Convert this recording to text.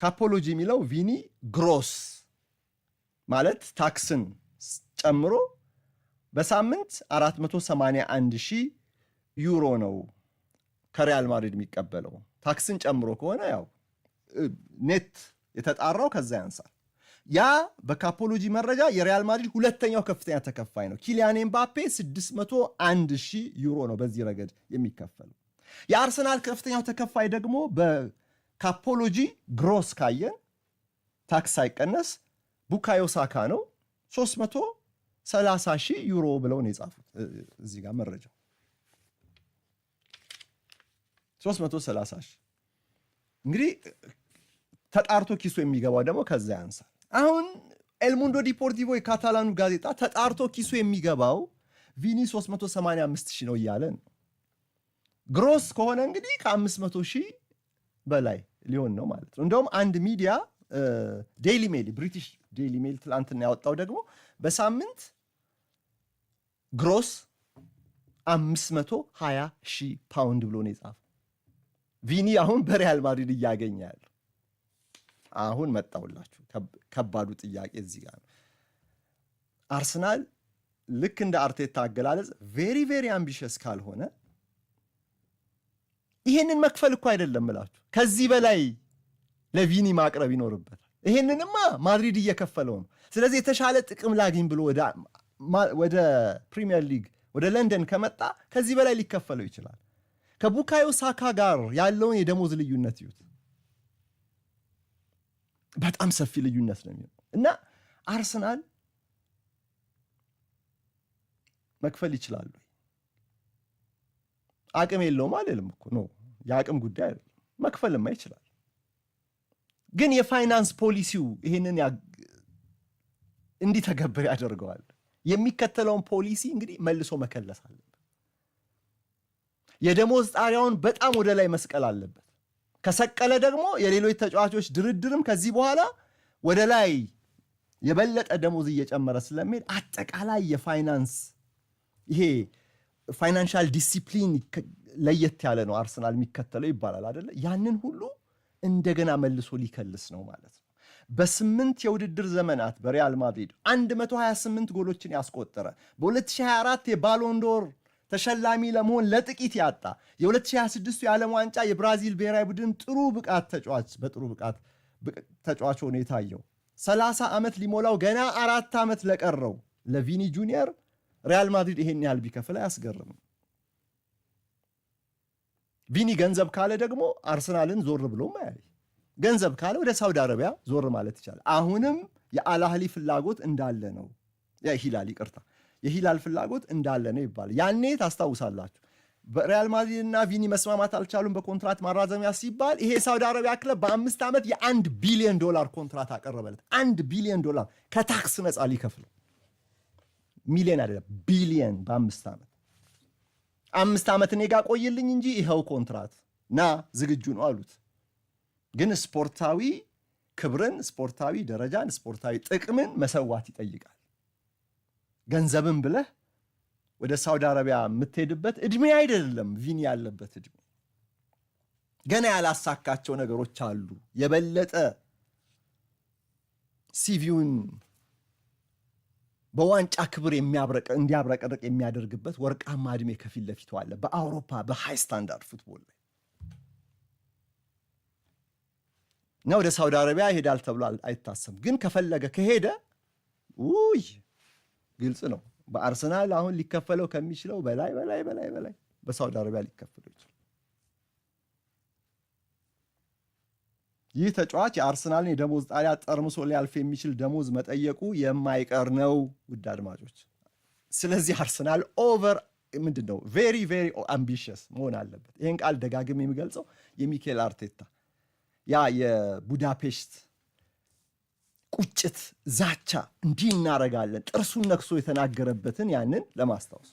ካፖሎጂ የሚለው ቪኒ ግሮስ ማለት ታክስን ጨምሮ በሳምንት 481,000 ዩሮ ነው ከሪያል ማድሪድ የሚቀበለው። ታክስን ጨምሮ ከሆነ ያው ኔት የተጣራው ከዛ ያንሳል። ያ በካፖሎጂ መረጃ የሪያል ማድሪድ ሁለተኛው ከፍተኛ ተከፋይ ነው። ኪሊያን ኤምባፔ 601,000 ዩሮ ነው በዚህ ረገድ የሚከፈለው። የአርሰናል ከፍተኛው ተከፋይ ደግሞ በካፖሎጂ ግሮስ ካየን ታክስ ሳይቀነስ ቡካዮ ሳካ ነው። 330,000 ዩሮ ብለው ነው የጻፉት እዚህ ጋር መረጃው 330,000። እንግዲህ ተጣርቶ ኪሱ የሚገባው ደግሞ ከዛ ያንሳል። አሁን ኤልሙንዶ ዲፖርቲቮ የካታላኑ ጋዜጣ ተጣርቶ ኪሱ የሚገባው ቪኒ 385,000 ነው እያለ ነው። ግሮስ ከሆነ እንግዲህ ከ500,000 በላይ ሊሆን ነው ማለት ነው። እንደውም አንድ ሚዲያ ዴይሊ ሜል ብሪቲሽ ዴይሊ ሜል ትላንትና ያወጣው ደግሞ በሳምንት ግሮስ 520,000 ፓውንድ ብሎ ነው የጻፈው። ቪኒ አሁን በሪያል ማድሪድ እያገኘ ያለው አሁን መጣውላችሁ። ከባዱ ጥያቄ እዚህ ጋር ነው። አርሰናል ልክ እንደ አርቴታ አገላለጽ ቬሪ ቬሪ አምቢሽስ ካልሆነ ይሄንን መክፈል እኮ አይደለም እላችሁ፣ ከዚህ በላይ ለቪኒ ማቅረብ ይኖርበታል። ይሄንንማ ማድሪድ እየከፈለው ነው። ስለዚህ የተሻለ ጥቅም ላግኝ ብሎ ወደ ፕሪሚየር ሊግ ወደ ለንደን ከመጣ ከዚህ በላይ ሊከፈለው ይችላል። ከቡካዮ ሳካ ጋር ያለውን የደሞዝ ልዩነት ይዩት። በጣም ሰፊ ልዩነት ነው የሚሆነው እና አርሰናል መክፈል ይችላል ወይ? አቅም የለውም አልልም እኮ ነው፣ የአቅም ጉዳይ አይደለም። መክፈልማ ይችላል። ግን የፋይናንስ ፖሊሲው ይሄንን እንዲተገብር ያደርገዋል። የሚከተለውን ፖሊሲ እንግዲህ መልሶ መከለስ አለበት። የደሞዝ ጣሪያውን በጣም ወደ ላይ መስቀል አለበት። ከሰቀለ ደግሞ የሌሎች ተጫዋቾች ድርድርም ከዚህ በኋላ ወደ ላይ የበለጠ ደሞዝ እየጨመረ ስለሚሄድ አጠቃላይ የፋይናንስ ይሄ ፋይናንሻል ዲሲፕሊን ለየት ያለ ነው አርሰናል የሚከተለው ይባላል አይደለ? ያንን ሁሉ እንደገና መልሶ ሊከልስ ነው ማለት ነው። በ8 የውድድር ዘመናት በሪያል ማድሪድ 128 ጎሎችን ያስቆጠረ በ2024 የባሎንዶር ተሸላሚ ለመሆን ለጥቂት ያጣ የ2026 የዓለም ዋንጫ የብራዚል ብሔራዊ ቡድን ጥሩ ብቃት ተጫዋች ሆኖ የታየው 30 ዓመት ሊሞላው ገና 4 ዓመት ለቀረው ለቪኒ ጁኒየር ሪያል ማድሪድ ይሄን ያህል ቢከፍል አያስገርምም። ቪኒ ገንዘብ ካለ ደግሞ አርሰናልን ዞር ብሎ ማያይ፣ ገንዘብ ካለ ወደ ሳውዲ አረቢያ ዞር ማለት ይቻላል። አሁንም የአልአህሊ ፍላጎት እንዳለ ነው። የሂላል ፍላጎት እንዳለ ነው ይባላል። ያኔ ታስታውሳላችሁ በሪያል ማድሪድ እና ቪኒ መስማማት አልቻሉም በኮንትራት ማራዘሚያ ሲባል ይሄ ሳውዲ አረቢያ ክለብ በ5 ዓመት የ1 ቢሊዮን ዶላር ኮንትራት አቀረበለት። 1 ቢሊዮን ዶላር ከታክስ ነፃ ሊከፍለው፣ ሚሊዮን አይደለም ቢሊዮን በ5 ዓመት 5 ዓመት እኔ ጋር ቆይልኝ እንጂ ይኸው ኮንትራት ና ዝግጁ ነው አሉት። ግን ስፖርታዊ ክብርን፣ ስፖርታዊ ደረጃን፣ ስፖርታዊ ጥቅምን መሰዋት ይጠይቃል። ገንዘብን ብለህ ወደ ሳውዲ አረቢያ የምትሄድበት እድሜ አይደለም ቪኒ ያለበት እድሜ። ገና ያላሳካቸው ነገሮች አሉ። የበለጠ ሲቪውን በዋንጫ ክብር እንዲያብረቀርቅ የሚያደርግበት ወርቃማ እድሜ ከፊት ለፊቱ አለ በአውሮፓ በሃይ ስታንዳርድ ፉትቦል ላይ እና ወደ ሳውዲ አረቢያ ይሄዳል ተብሎ አይታሰብም። ግን ከፈለገ ከሄደ ግልጽ ነው በአርሰናል አሁን ሊከፈለው ከሚችለው በላይ በሳውዲ አረቢያ ሊከፈለው ይችላል። ይህ ተጫዋች የአርሰናልን የደሞዝ ጣሪያ ጠርምሶ ሊያልፍ የሚችል ደሞዝ መጠየቁ የማይቀር ነው ውድ አድማጮች። ስለዚህ አርሰናል ቬሪ ቬሪ አምቢሽስ መሆን አለበት። ይህን ቃል ደጋግም የሚገልጸው የሚኬል አርቴታ ያ የቡዳፔስት ቁጭት፣ ዛቻ እንዲህ እናረጋለን ጥርሱን ነክሶ የተናገረበትን ያንን ለማስታወስ